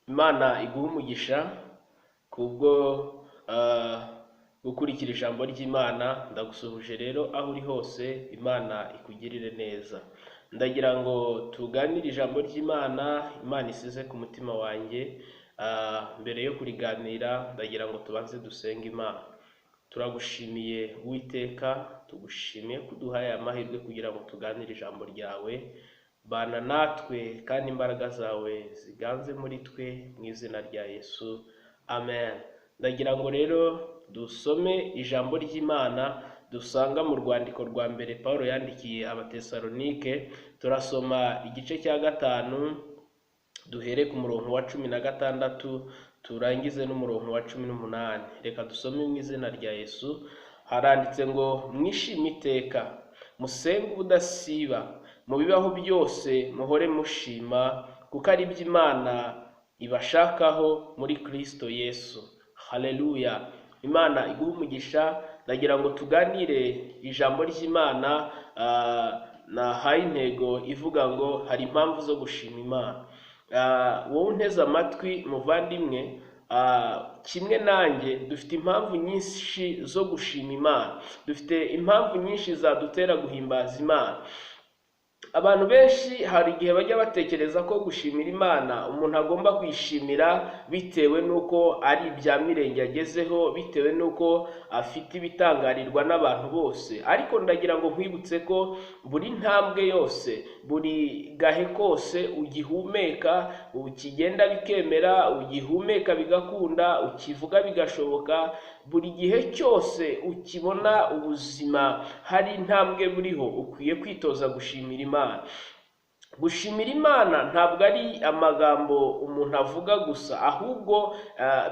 Imana iguha umugisha kubwo gukurikira ijambo ry'Imana. Ndagusuhuje rero aho uri hose, Imana ikugirire neza. Ndagira ngo tuganire ijambo ry'Imana Imana isize ku mutima wanjye. Mbere yo kuriganira ndagira ngo tubanze dusenge Imana. Turagushimiye Uwiteka, tugushimiye kuduhaye amahirwe kugira ngo tuganire ijambo ryawe. Bana natwe kandi imbaraga zawe ziganze muri twe mu izina rya Yesu, amen. Ndagira ngo rero dusome ijambo ry'Imana dusanga mu rwandiko rwa mbere Pawulo yandikiye Abatesalonike. Turasoma igice cya 5 duhere ku murongo wa 16 turangize n'umurongo wa 18. Reka dusome mu izina rya Yesu. Haranditse ngo mwishime iteka, musenge ubudasiba, mu bibaho byose muhore mushima, kuko ari by'Imana ibashakaho muri Kristo Yesu. Haleluya. Imana iguha umugisha. Ndagira ngo tuganire ijambo ry'Imana nahaye intego ivuga ngo hari impamvu zo gushima Imana. Wowe unteze amatwi muvandimwe, kimwe nanjye dufite impamvu nyinshi zo gushima Imana. Dufite impamvu nyinshi zadutera guhimbaza Imana. Abantu benshi hari igihe bajya batekereza ko gushimira Imana umuntu agomba kwishimira bitewe nuko ari ibya mirenge agezeho, bitewe nuko afite ibitangarirwa n'abantu bose. Ariko ndagira ngo nkwibutse ko buri ntambwe yose, buri gahe kose ugihumeka, ukigenda bikemera, ugihumeka bigakunda, ukivuga bigashoboka, buri gihe cyose ukibona ubuzima hari intambwe buriho, ukwiye kwitoza gushimira Imana. Gushimira Imana ntabwo ari amagambo umuntu avuga gusa, ahubwo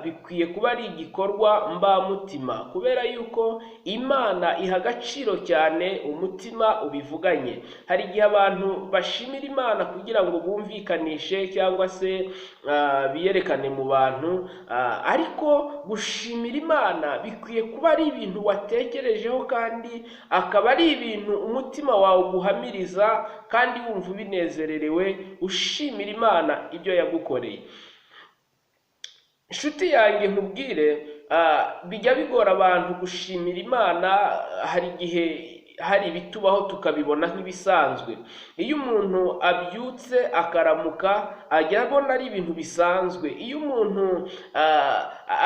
bikwiye kuba ari igikorwa mbamutima, kubera yuko Imana iha agaciro cyane umutima ubivuganye. Hari igihe abantu bashimira Imana kugira ngo bumvikanishe cyangwa se biyerekane mu bantu, ariko gushimira Imana bikwiye kuba ari ibintu watekerejeho kandi akaba ari ibintu umutima wawe uguhamiriza kandi wumva ubinezererewe, ushimira Imana ibyo yagukoreye. Inshuti yanjye nkubwire, bijya bigora abantu gushimira Imana. Hari igihe hari ibitubaho tukabibona nk'ibisanzwe. Iyo umuntu abyutse akaramuka ajya abona ari ibintu bisanzwe. Iyo umuntu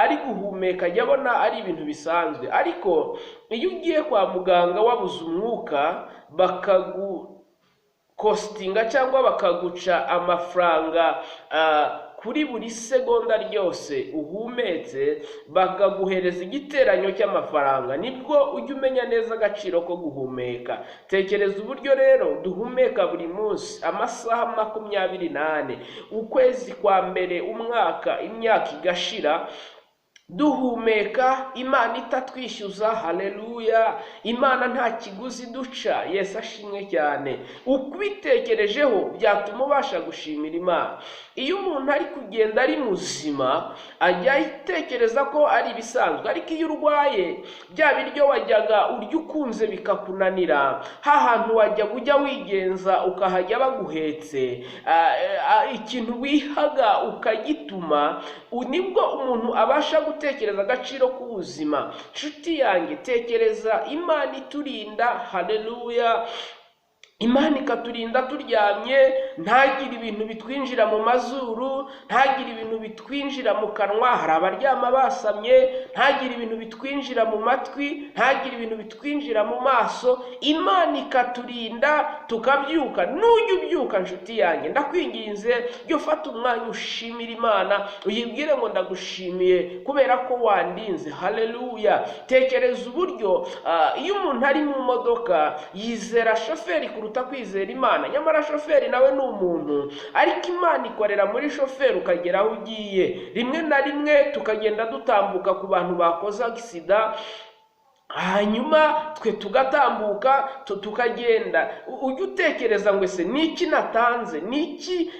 ari guhumeka ajya abona ari ibintu bisanzwe. Ariko iyo ugiye kwa muganga wabuze umwuka, bakagukostinga cyangwa bakaguca amafaranga kuri buri segonda ryose uhumetse, bakaguhereza igiteranyo cy'amafaranga, nibwo ujya umenya neza agaciro ko guhumeka. Tekereza uburyo rero duhumeka buri munsi amasaha 24, ukwezi kwa mbere, umwaka, imyaka igashira duhumeka, Imana itatwishyuza. Haleluya. Imana nta kiguzi duca. Yesu ashimwe cyane. Ukubitekerejeho byatuma ubasha gushimira Imana. Iyo umuntu ari kugenda ari muzima ajya itekereza ko ari ibisanzwe, ariko iyo urwaye bya biryo wajyaga urya ukunze bikakunanira, hantu wajya ujya wigenza ukahajya baguhetse, ikintu wihaga ukagituma, nibwo umuntu abasha gutekereza agaciro k'ubuzima. Nshuti yanjye, tekereza Imana iturinda. Haleluya. Imana ikaturinda turyamye, ntagire ibintu bitwinjira mu mazuru, ntagire ibintu bitwinjira mu kanwa. Hari abaryama basamye, ntagire ibintu bitwinjira mu matwi, ntagire ibintu bitwinjira mu maso. Imana ikaturinda tukabyuka. Nujya ubyuka nshuti yanjye, ndakwinginze jya ufata umwanya ushimira Imana, uyibwire ngo ndagushimiye kubera ko wandinze. Haleluya. Tekereza uburyo iyo umuntu ari mu modoka yizera shoferi kuruta kwizera Imana. Nyamara shoferi nawe ni umuntu, ariko Imana ikorera muri shoferi ukagera aho ugiye. Rimwe na rimwe tukagenda dutambuka ku bantu bakoze agisida, hanyuma twe tugatambuka tukagenda. Ujye utekereza ngo ese niki natanze, niki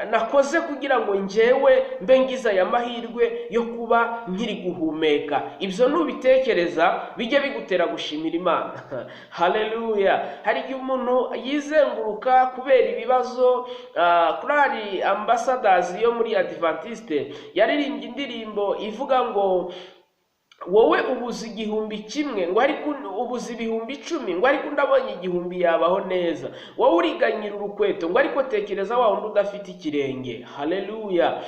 nakoze kugira ngo njyewe mbe ngize aya mahirwe yo kuba nkiri guhumeka. Ibyo nubitekereza bijye bigutera gushimira Imana. Haleluya. Hari igihe umuntu yizenguruka kubera ibibazo. Korali Ambassadors yo muri Adventiste yaririmbye indirimbo ivuga ngo wowe ubuze 1,000 ngo ariko ubuze 10,000 ngo ariko ndabonye 1,000 yabaho neza. Wowe uriganyira urukweto ngo ariko tekereza wa wundi udafite ikirenge. Haleluya.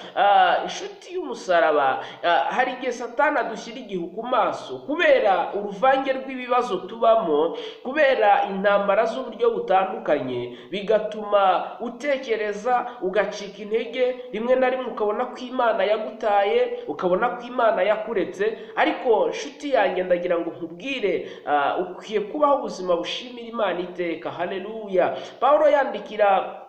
Inshuti y'umusaraba, hari igihe Satani adushyira igihu ku maso kubera uruvange rw'ibibazo tubamo, kubera intambara z'uburyo butandukanye, bigatuma utekereza ugacika intege. Rimwe na rimwe ukabona ko Imana yagutaye, ukabona ko Imana yakuretse. Ariko nshuti yanjye ndagira ngo nkubwire, ukwiye kubaho ubuzima bushimira Imana iteka. Haleluya. Pawulo yandikira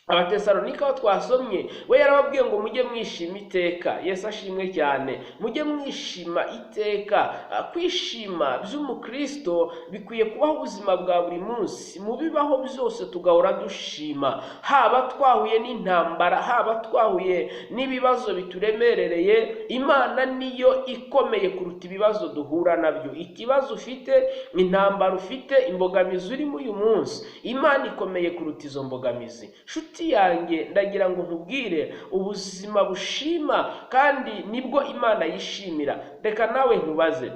Abatesalonika aho twasomye, we yarababwiye ngo mujye mwishima iteka. Yesu ashimwe cyane. Mujye mwishima iteka. Kwishima by'umukristo bikwiye kubaho ubuzima bwa buri munsi. Mu bibaho byose tugahora dushima, haba twahuye n'intambara, haba twahuye n'ibibazo bituremerereye. Imana niyo ikomeye kuruta ibibazo duhura nabyo. Ikibazo ufite, intambara ufite, imbogamizi urimo uyu munsi, Imana ikomeye kuruta izo mbogamizi. Yanjye ndagira ngo nkubwire, ubuzima bushima kandi nibwo Imana yishimira. Reka nawe nkubaze,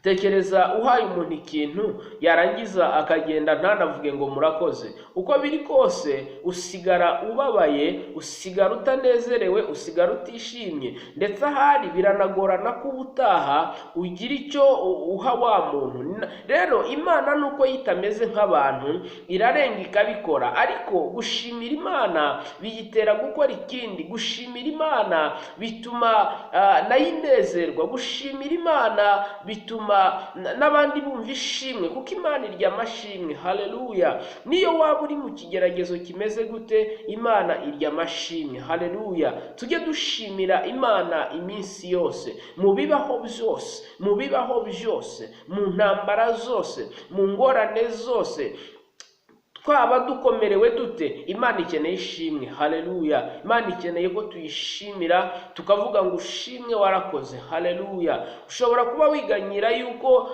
tekereza uhaye umuntu ikintu yarangiza akagenda ntanavuge ngo murakoze. Uko biri kose usigara ubabaye, usigara utanezerewe, usigara utishimye, ndetse ahari biranagorana ko ubutaha ugira icyo uha wa muntu. Rero Imana nuko yitameze nk'abantu, irarenga ikabikora, ariko gushimira Imana biyitera gukora ikindi. Gushimira Imana bituma nayo inezerwa. Gushimira Imana bituma n'abandi bumva ishimwe, kuko Imana irya amashimwe. Haleluya. Niyo waba uri mu kigeragezo kimeze gute, Imana irya amashimwe. Haleluya. Tujye dushimira Imana iminsi yose, mu bibaho byose, mu bibaho byose, mu ntambara zose, mu ngorane zose. Twaba dukomerewe dute, Imana ikeneye ishimwe. Haleluya. Imana ikeneye ko tuyishimira, tukavuga ngo ushimwe warakoze. Haleluya. Ushobora kuba wiganyira yuko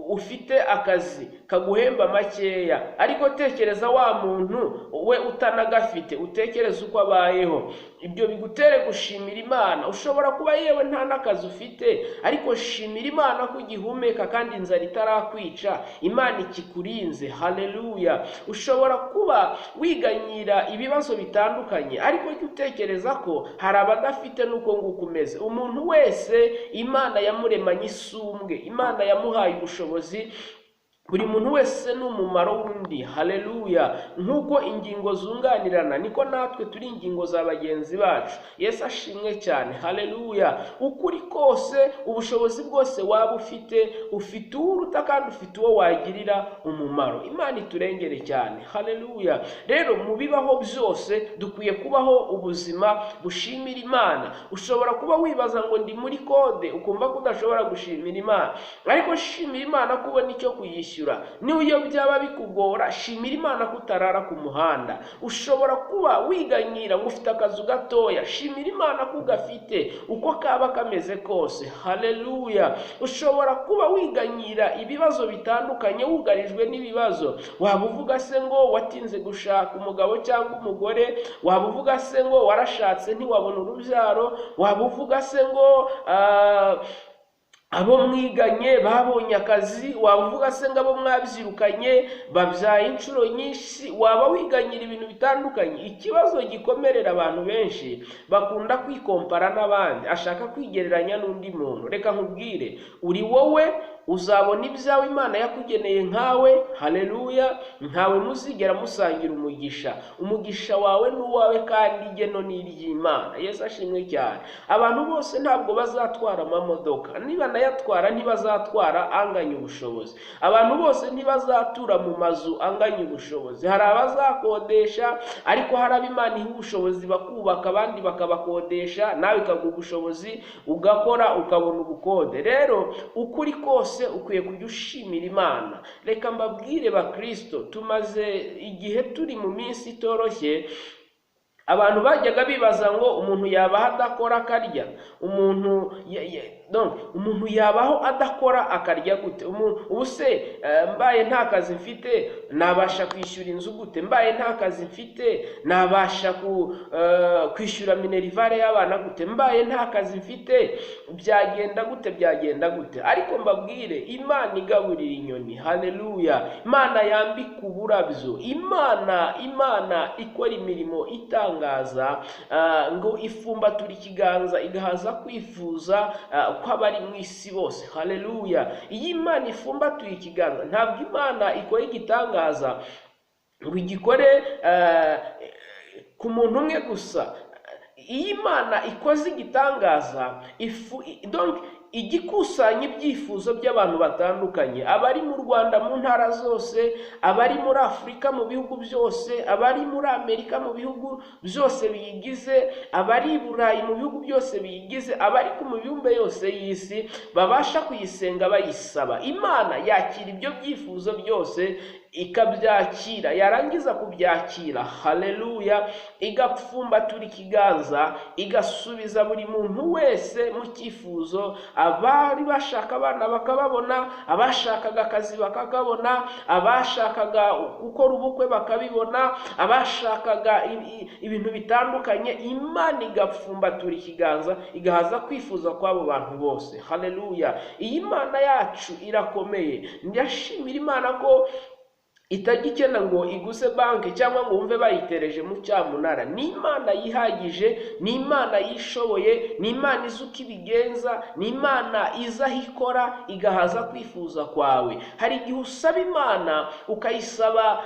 ufite akazi kaguhemba makeya, ariko tekereza wa muntu we utanagafite, utekereza uko abayeho. Ibyo bigutere gushimira Imana. Ushobora kuba yewe nta n'akazi ufite, ariko shimira Imana ko ugihumeka kandi inzara itarakwica, Imana ikikurinze. Haleluya. Ushobora kuba wiganyira ibibazo bitandukanye, ariko jya utekereza ko hari abadafite nuko nguko umeze. Umuntu wese Imana yamuremanye isumbwe, Imana yamuhaye ubushobozi. Buri muntu wese ni umumaro wundi. Haleluya. Nkuko ingingo zunganirana, niko natwe turi ingingo za bagenzi bacu. Yesu ashimwe cyane. Haleluya. Ukuri kose, ubushobozi bwose waba ufite uruta kandi ufite uwo wagirira umumaro. Imana iturengere cyane. Haleluya. Rero mu bibaho byose dukwiye kubaho ubuzima bushimira Imana. Ushobora kuba wibaza ngo ndi muri kode, ukumva ko udashobora gushimira Imana, ariko shimira Imana kubona icyo kuyishyura. Niyo byaba bikugora, shimira Imana kutarara ku muhanda. Ushobora kuba wiganyira ngo ufite akazu gatoya, shimira Imana ko ugafite uko kaba kameze kose. Haleluya. Ushobora kuba wiganyira ibibazo bitandukanye, wugarijwe n'ibibazo. Waba uvuga se ngo watinze gushaka umugabo cyangwa umugore, waba uvuga se ngo warashatse ntiwabona urubyaro, waba uvuga se ngo abo mwiganye babonye akazi, waba uvuga se ngo abo mwabyirukanye babyaye inshuro nyinshi. Waba wiganyira ibintu bitandukanye. Ikibazo gikomerera abantu benshi, bakunda kwikompara n'abandi, ashaka kwigereranya n'undi muntu. Reka nkubwire, uri wowe, uzabona ibyawe Imana yakugeneye nkawe. Haleluya. Ntawe muzigera musangira umugisha. Umugisha wawe n'uwawe kandi igeno ni iry'Imana. Yesu ashimwe cyane. Abantu bose ntabwo bazatwara amamodoka, niba yatwara ntibazatwara anganya ubushobozi. Abantu bose ntibazatura mu mazu anganya ubushobozi. Hari abazakodesha, ariko hari ab'Imana iha ubushobozi bakubaka, abandi bakabakodesha, nawe ikaguha ubushobozi ugakora ukabona ubukode. Rero ukuri kose hose ukwiye kujya ushimira Imana. Reka mbabwire bakristo, tumaze igihe turi mu minsi itoroshye. Abantu bajyaga bibaza ngo umuntu yabaho adakora akarya, umuntu yabaho adakora akarya gute? Ubu se mbaye nta kazi mfite nabasha kwishyura inzu gute? Mbaye nta kazi mfite nabasha kwishyura minerivare y'abana gute? Mbaye nta kazi mfite byagenda gute? Ariko mbabwire, Imana igaburira inyoni. Haleluya! Imana yambika uburabyo, Imana ikora imirimo itangaza, ngo ifumbatura ikiganza igahaza kwifuza kw'abari mu isi bose. Haleluya! Iyo Imana ifumbatuye ikiganza, ntabwo Imana ikora igitangaza ngo igikore ku muntu umwe gusa. Iyo Imana ikoze igitangaza, igikusanya ibyifuzo by'abantu batandukanye, abari mu Rwanda mu ntara zose, abari muri Afurika mu bihugu byose, abari muri Amerika mu bihugu byose biyigize, abari i Burayi mu bihugu byose biyigize, abari ku mibumbe yose y'isi babasha kuyisenga bayisaba. Imana yakira ibyo byifuzo byose ikabyakira, yarangiza kubyakira, haleluya, igapfumbatura ikiganza igasubiza buri muntu wese mu cyifuzo. Abari bashaka abana bakababona, abashakaga akazi bakakabona, abashakaga gukora ubukwe bakabibona, abashakaga ibintu bitandukanye, Imana igapfumbatura ikiganza igahaza kwifuza kw'abo bantu bose. Haleluya! Iyi Mana yacu irakomeye. Ndashimira Imana ko itajya ikena ngo iguse banki cyangwa ngo wumve bayitereje mu cyamunara. Ni Imana yihagije, ni Imana yishoboye, ni Imana izi uko ibigenza, ni Imana iza aho ikora igahaza kwifuza kwawe. Hari igihe usaba Imana ukayisaba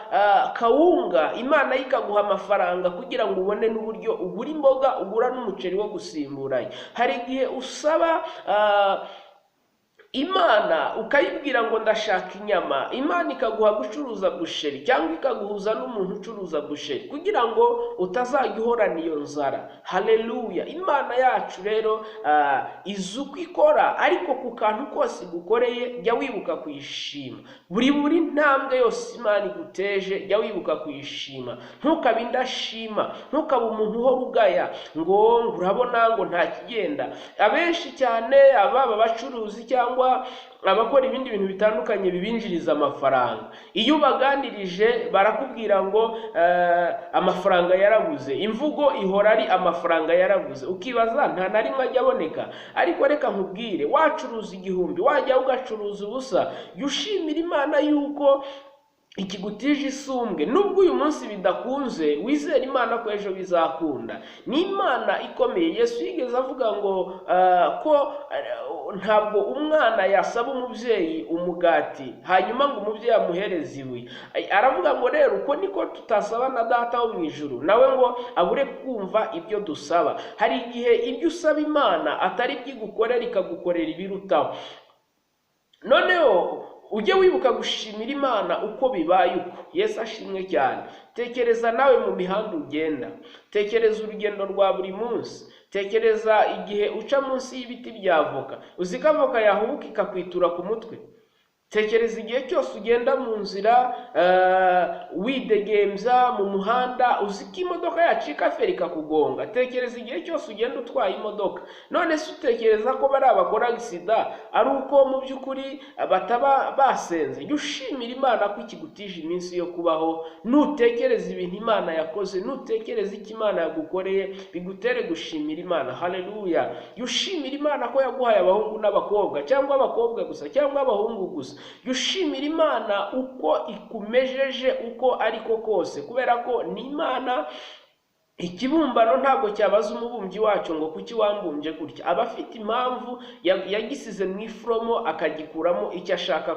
kawunga, Imana ikaguha amafaranga kugira ngo ubone n'uburyo ugura imboga, ugura n'umuceri wo gusimburanya. Hari igihe usaba Imana ukayibwira ngo ndashaka inyama, Imana ikaguha gucuruza busheri cyangwa ikaguhuza n'umuntu ucuruza busheri kugira ngo utazajya uhorana iyo nzara. Haleluya! Imana yacu rero izi uko ikora, ariko ku kantu kose gukoreye jya wibuka kuyishima. Buri ntambwe yose Imana iguteje jya wibuka kuyishima. Ntukabe indashima, ntukabe umuntu uhora ugaya ngo urabona ngo nta kigenda. Abenshi cyane ababa bacuruzi cyangwa abakora ibindi bintu bitandukanye bibinjiriza amafaranga, iyo ubaganirije barakubwira ngo amafaranga yarabuze. Imvugo ihora ari amafaranga yarabuze, ukibaza nta na rimwe ajya aboneka. Ariko reka nkubwire, wacuruza 1000 wajya ugacuruza ubusa, jya ushimira Imana yuko ikigutije isumbwe. Nubwo uyu munsi bidakunze, wizere Imana ko ejo bizakunda. Ni Imana ikomeye. Yesu yigeze avuga ngo ko ntabwo umwana yasaba umubyeyi umugati hanyuma ngo umubyeyi amuhereze ibuye. Aravuga ngo rero uko niko tutasaba na Data wo mu ijuru nawe ngo abure kumva ibyo dusaba. Hari igihe ibyo usaba Imana atari byigukorera, ikagukorera ibirutaho. Noneho ujye wibuka gushimira Imana uko bibaye uko. Yesu ashimwe cyane. Tekereza nawe mu mihanda ugenda, tekereza urugendo rwa buri munsi, tekereza igihe uca munsi y'ibiti bya avoka, uzi ko avoka yahubuka ikakwitura ku mutwe. Tekereza igihe cyose ugenda mu nzira widegembya mu muhanda, uzi ko imodoka yacika feri ikakugonga. Tekereza igihe cyose ugenda utwaye imodoka. None se utekereza ko bari abakora agisida ari uko mu by'ukuri bataba basenze? Jya ushimira Imana ko ikigutije iminsi yo kubaho. Nutekereza ibintu Imana yakoze, nutekereza icyo Imana yagukoreye, bigutere gushimira Imana. Haleluya! Jya ushimira Imana ko yaguhaye abahungu n'abakobwa, cyangwa abakobwa gusa cyangwa abahungu gusa. Jya ushimira Imana uko ikumejeje uko ariko kose, kubera ko ni Imana. Ikibumbano ntabwo cyabaza umubumbyi wacu ngo kuki wambumbye gutya. Aba afite impamvu yagisize mu iforomo akagikuramo icyo ashaka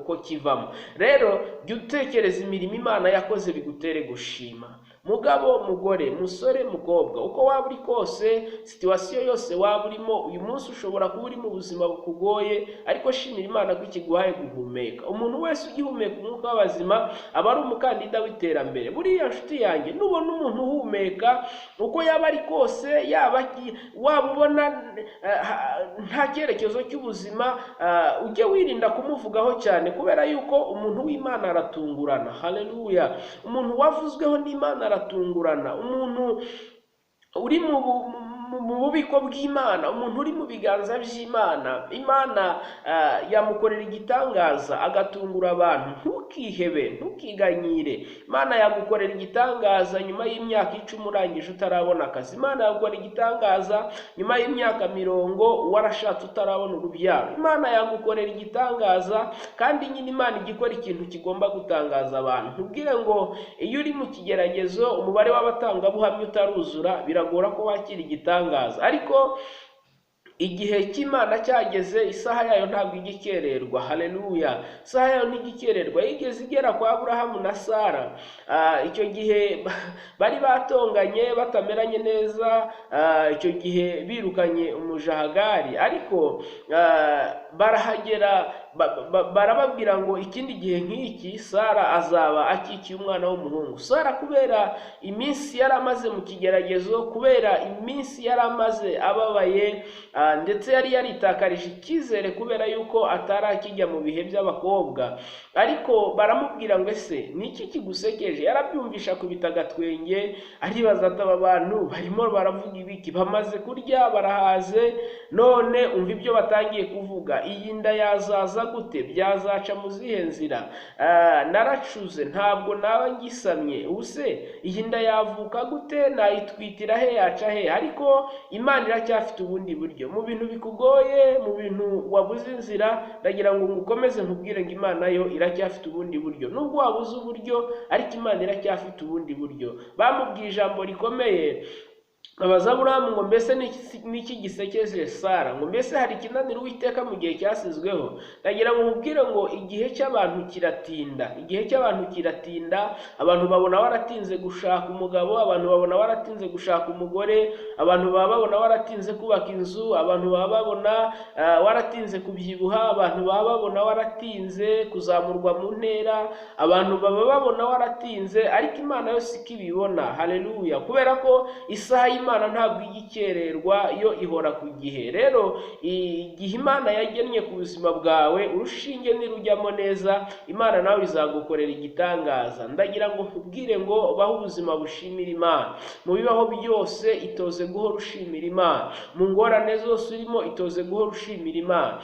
ko kivamo. Rero jya utekereza imirimo Imana yakoze bigutere gushima. mugabo mugore, musore mukobwa, uko waba uri kose, situwasiyo yose waba urimo uyu munsi, ushobora kuba uri mu buzima bukugoye, ariko shimira Imana ko ikiguhaye guhumeka. Umuntu wese ugihumeka umwuka w'abazima aba ari umukandida w'iterambere. Buriya nshuti yanjye, nubona umuntu uhumeka uko yaba ari kose, waba ubona nta cyerekezo cy'ubuzima, ujye wirinda kumuvugaho cyane, kubera yuko umuntu w'Imana aratungurana. Haleluya! Umuntu wavuzweho n'Imana aratungurana. Umuntu uri mu bubiko bw'Imana, umuntu uri mu biganza by'Imana, Imana yamukorera igitangaza agatungura abantu. Ntukihebe, ntukiganyire. Imana yagukorera igitangaza nyuma y'imyaka 10 urangije utarabona akazi. Imana yagukorera igitangaza nyuma y'imyaka 40 warashatse utarabona urubyaro. Imana yagukorera igitangaza, kandi nyine Imana igikora ikintu kigomba gutangaza abantu. Ntubwire ngo iyo uri mu kigeragezo umubare w'abatangabuhamya utaruzura, biragora ko wakira igitangaza. Ariko igihe cy'Imana cyageze, isaha yayo ntabwo igikererwa. Haleluya! Isaha yayo ntigikererwa. Yigeze igera kwa Aburahamu na Sara. Icyo gihe bari batonganye, batameranye neza, icyo gihe birukanye umujahagari, ariko barahagera barababwira ngo ikindi gihe nk'iki Sara azaba akikiye umwana w'umuhungu. Sara kubera iminsi yari amaze mu kigeragezo, kubera iminsi yari amaze ababaye, ndetse yari yaritakarije icyizere kubera yuko atari akijya mu bihe by'abakobwa, ariko baramubwira ngo ese ni iki kigusekeje? Yarabyumvisha kubita agatwenge, aribaza ati aba bantu barimo baravuga ibiki? Bamaze kurya barahaze, none umva ibyo batangiye kuvuga. Iyi nda yazaza gute? Byazaca mu zihe nzira? Naracuze, ntabwo naba ngisamye. Ubuse iyi nda yavuka gute? Nayitwitira he? Yaca he? Ariko Imana iracyafite ubundi buryo. Mu bintu bikugoye, mu bintu wabuze inzira, ndagira ngo ngukomeze nkubwire ngo Imana yo iracyafite ubundi buryo. Nubwo wabuze uburyo, ariko Imana iracyafite ubundi buryo. Bamubwiye ijambo rikomeye, abaza Aburahamu ngo mbese niki gisekeje Sara? Ngo mbese hari ikinanira Uwiteka mu gihe cyasizweho? Ndagira ngo nkubwire ngo igihe cy'abantu kiratinda. Igihe cy'abantu kiratinda. Abantu babona waratinze gushaka umugabo, abantu babona waratinze gushaka umugore, abantu baba babona waratinze kubaka inzu, abantu baba babona waratinze kubyibuha, abantu baba babona waratinze kuzamurwa mu ntera, abantu baba babona waratinze, ariko Imana yo siko ibibona. Haleluya! Kubera ko isaha Imana ntabwo igikererwa, yo ihora ku gihe. Rero igihe Imana yagennye ku buzima bwawe, urushinge nirujyamo neza, Imana nawe izagukorera igitangaza. Ndagira ngo nkubwire ngo baho ubuzima bushimira Imana. Mu bibaho byose itoze guhora ushimira Imana. Mu ngorane zose urimo itoze guhora ushimira Imana.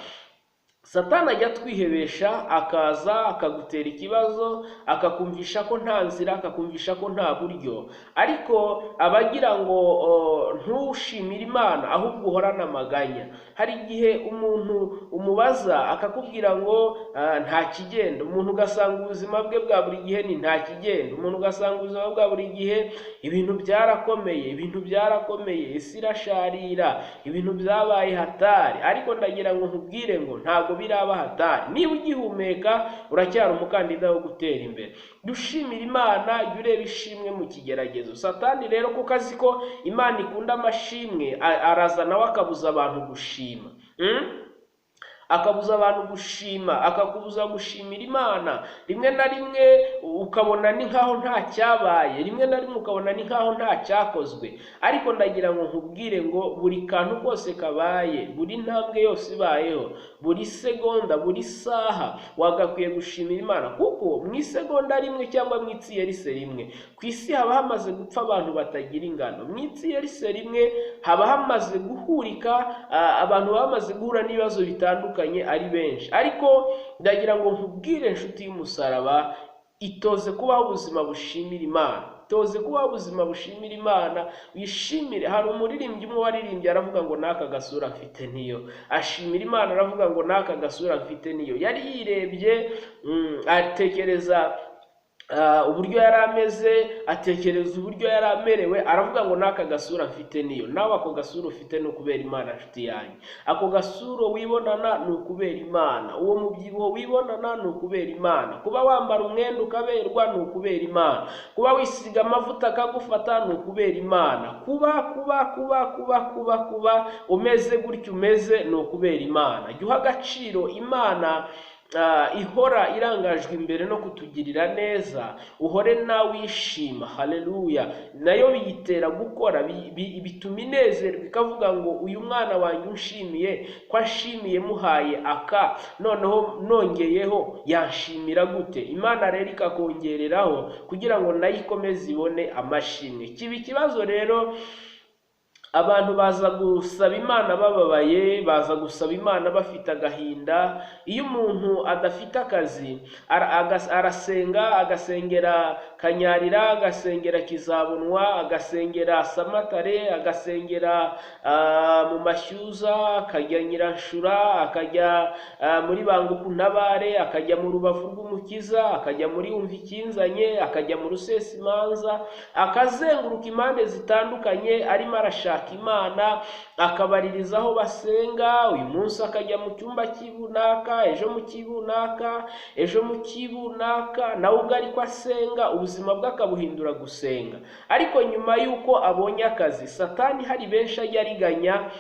Satani ajya twihebesha, akaza akagutera ikibazo, akakumvisha ko nta nzira, akakumvisha ko nta buryo, ariko abagira ngo ntushimire Imana ahubwo uhorana amaganya. Hari igihe umuntu umubaza akakubwira ngo nta kigenda, umuntu ugasanga ubuzima bwe bwa buri gihe ni nta kigenda, umuntu ugasanga ubuzima bwa buri gihe ibintu byarakomeye, isi irasharira, ibintu byabaye hatari. Ariko ndagira ngo nkubwire ngo ntabwo biraba hatari. Niba ugihumeka uracyari umukandida wo gutera imbere. Dushimira Imana, jya ureba ishimwe mu kigeragezo. Satani rero kuko azi ko Imana ikunda amashimwe, araza nawe akabuza abantu gushima. Akabuza abantu gushima, akakubuza gushimira Imana. Rimwe na rimwe ukabona ni nkaho nta cyabaye, rimwe na rimwe ukabona ni nkaho nta cyakozwe. Ariko ndagira ngo nkubwire ngo buri kantu kose kabaye, buri ntambwe yose ibayeho, buri segonda, buri saha wagakwiye gushimira Imana, kuko mu isegonda rimwe cyangwa mu itsiyerisi rimwe ku isi haba hamaze gupfa abantu batagira ingano. Mu itsiyerisi rimwe haba hamaze guhurika abantu bamaze guhura n'ibibazo bitandukanye ari benshi. Ariko ndagira ngo nkubwire inshuti y'umusaraba, itoze kubaho ubuzima bushimira Imana. Itoze kubaho ubuzima bushimira Imana, wishimire. Hari umuririmbyi umwe waririmbye aravuga ngo n'aka gasura mfite niyo. Ashimira Imana aravuga ngo n'aka gasura mfite niyo. Yari yirebye atekereza uburyo yari ameze, atekereza uburyo yari amerewe, aravuga ngo n'aka gasura mfite niyo. Nawe ako gasura ufite ni ukubera Imana nshuti yanjye. Ako gasura wibonana ni ukubera Imana. Uwo mubyibuho wibonana ni ukubera Imana. Kuba wambara umwenda ukaberwa ni ukubera Imana. Kuba wisiga amavuta akagufata ni ukubera Imana. Kuba umeze gutyo umeze ni ukubera Imana. Jya uha agaciro Imana ihora irangajwe imbere no kutugirira neza, uhore nawe wishima. Haleluya. Nayo biyitera gukora, bituma inezerwa ikavuga ngo uyu mwana wanjye unshimiye ko ashimiye muhaye aka, noneho nongeyeho yanshimira gute. Imana rero ikakongereraho kugira ngo nayo ikomeze ibone amashimwe. Kiba ikibazo rero abantu baza gusaba Imana bababaye, baza gusaba Imana bafite agahinda. Iyo umuntu adafite akazi arasenga, agasengera Kanyarira, agasengera Kizabonwa, agasengera Samatare, agasengera mu Mashyuza, akajya Nyiranshura, akajya muri Bangukuntabare, akajya mu Rubavu rw'Umukiza, akajya muri Umva Ikinzanye, akajya mu Rusesimanza, akazenguruka impande zitandukanye arimo arashaka Imana, akabaririza aho basenga. Uyu munsi akajya mu cyumba cy'ibunaka, ejo mu cy'ibunaka, ejo mu cy'ibunaka, nawe ubwo ariko asenga, ubuzima bwe akabuhindura gusenga. Ariko nyuma y'uko abonye akazi, Satani hari benshi ajya ariganya,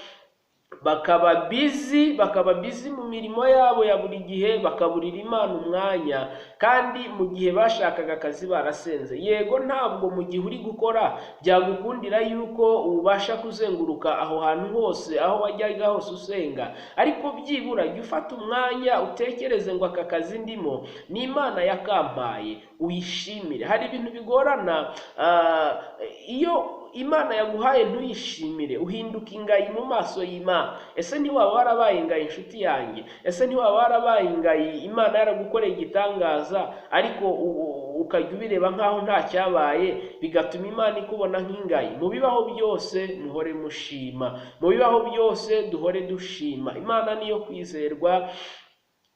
bakaba bizi mu mirimo yabo ya buri gihe, bakaburira Imana umwanya, kandi mu gihe bashakaga akazi barasenze. Yego ntabwo mu gihe uri gukora byagukundira yuko ubasha kuzenguruka aho hantu hose, aho wajyaga hose usenga, ariko byibura jya ufata umwanya utekereze ngo aka kazi ndimo ni Imana yakampaye, uyishimire. Hari ibintu bigorana, iyo Imana yaguhaye ntuyishimire, uhinduka ingayi mu maso y'Imana. Ese ntiwaba warabaye ingayi inshuti yanjye? Ese ntiwaba warabaye ingayi Imana yaragukoreye igitangaza ariko ukajya ubireba nkaho nta cyabaye, bigatuma Imana ikubona nk'ingayi? Mu bibaho byose muhore mushima, mu bibaho byose duhore dushima. Imana niyo kwizerwa,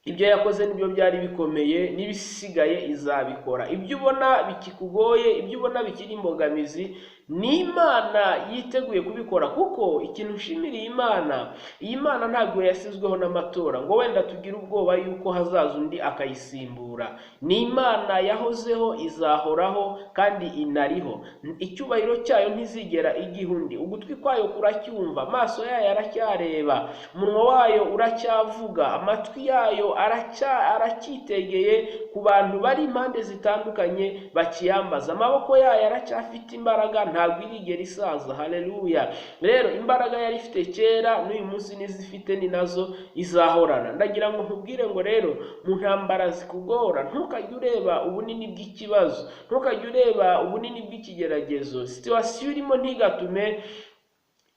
ibyo yakoze nibyo byari bikomeye, n'ibisigaye izabikora. Ibyo ubona bikikugoye, ibyo ubona bikiri imbogamizi, ni Imana yiteguye kubikora. Kuko ikintu nshimiriye Imana, iyi Mana ntabwo yasizweho n'amatora ngo wenda tugire ubwoba yuko hazaza undi akayisimbura. Ni Imana yahozeho, izahoraho, kandi inariho. Icyubahiro cyayo ntizigera igiha undi. Ugutwi kwayo kuracyumva, amaso yayo aracyareba, umunwa wayo uracyavuga, amatwi yayo aracyitegeye ku bantu bari impande zitandukanye bakiyambaza. Amaboko yayo aracyafite imbaraga, ntabwo irigera isaza. Haleluya. Rero imbaraga yari ifite kera n'uyu munsi n'izifite ni nazo izahorana. Ndagira ngo nkubwire ngo rero mu ntambara zikugora, ntukajye ureba ubunini bw'ikibazo, ntukajye ureba ubunini bw'ikigeragezo. Situwasiyo urimo ntigatume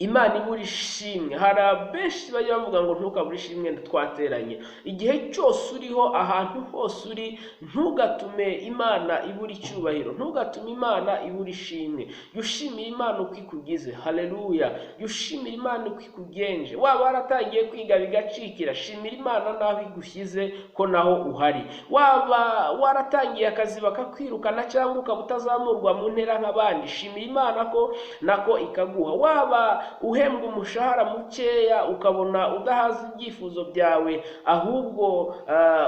Imana ibura ishimwe. Hari abenshi bajya bavuga ngo ntukabure ishimwe, twateranye. Igihe cyose uriho, ahantu hose uri, ntugatume Imana ibura icyubahiro, ntugatume Imana ibura ishimwe. Ushimira Imana uko ikugize. Haleluya. Ushimira Imana uko ikugenje. Waba waratangiye kwiga bigacikira, shimira Imana naho igushyize ko naho uhari. Waba waratangiye akazi bakakwirukana cyangwa ukaba utazamurwa mu ntera nk'abandi, shimira Imana ko nako ikaguha. Waba uhembwa umushahara mukeya ukabona udahaza ibyifuzo byawe, ahubwo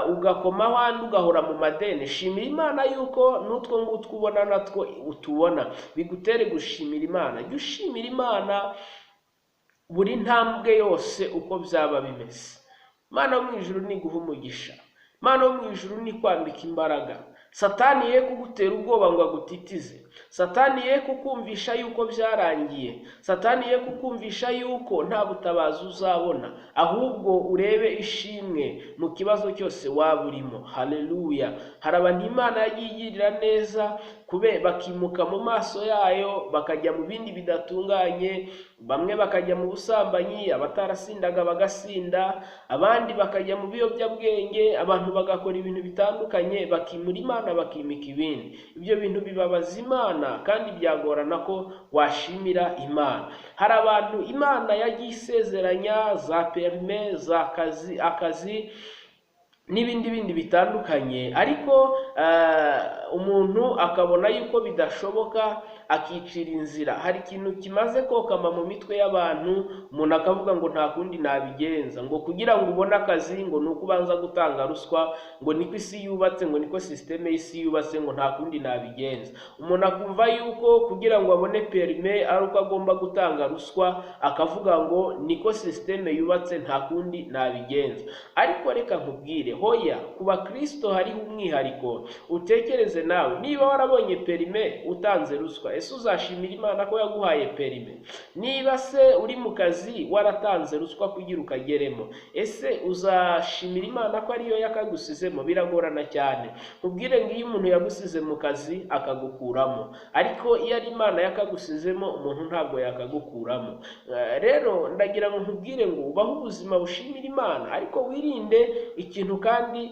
ugakoma ahandi ugahora mu madeni, shimira Imana yuko n'utwo ngutwo ubona natwo utubona. Bigutere gushimira Imana. Jya ushimira Imana buri ntambwe yose uko byaba bimeze. Imana yo mu ijuru niguha umugisha. Imana yo mu ijuru ni kwambika imbaraga. Satani ye kugutera ubwoba ngo agutitize. Satani ye kukumvisha yuko byarangiye. Satani ye kukumvisha yuko nta butabazi uzabona, ahubwo urebe ishimwe mu kibazo cyose waba urimo. Haleluya. Hari abantu Imana yagiye igirira neza, bakimuka mu maso yayo bakajya mu bindi bidatunganye. Bamwe bakajya mu busambanyi, abatarasindaga bagasinda, abandi bakajya mu biyobyabwenge, abantu bagakora ibintu bitandukanye, bakimura Imana bakimika ibindi. Ibyo bintu bibabaza Imana, kandi byagorana ko washimira Imana. Hari abantu Imana yagiye isezeranya za perime, za akazi n'ibindi bitandukanye, ariko umuntu akabona yuko bidashoboka akicira inzira. Hari ikintu kimaze kokama mu mitwe y'abantu, umuntu akavuga ngo nta kundi nabigenza, ngo kugira ngo ubone akazi ngo nuko ubanza gutanga ruswa, ngo niko isi yubatse, ngo niko systeme y'isi yubatse, ngo nta kundi nabigenza. Umuntu akumva yuko kugira ngo abone perime ari uko agomba gutanga ruswa, akavuga ngo niko systeme yubatse, nta kundi nabigenza. Ariko reka nkubwire, hoya, ku bakristo hariho umwihariko. Utekereze nawe, niba warabonye perime utanze ruswa, ese uzashimira Imana ko yaguhaye perime? Niba se uri mu kazi waratanze ruswa kugira ukageremo, ese uzashimira Imana ko ariyo yakagusizemo? Biragorana cyane. Nkubwire ngo iyo umuntu yagusize mu kazi akagukuramo, ariko iyo ari Imana yakagusizemo, umuntu ntabwo yakagukuramo. Rero ndagira ngo nkubwire ngo ubaho ubuzima bushimira Imana, ariko wirinde ikintu kandi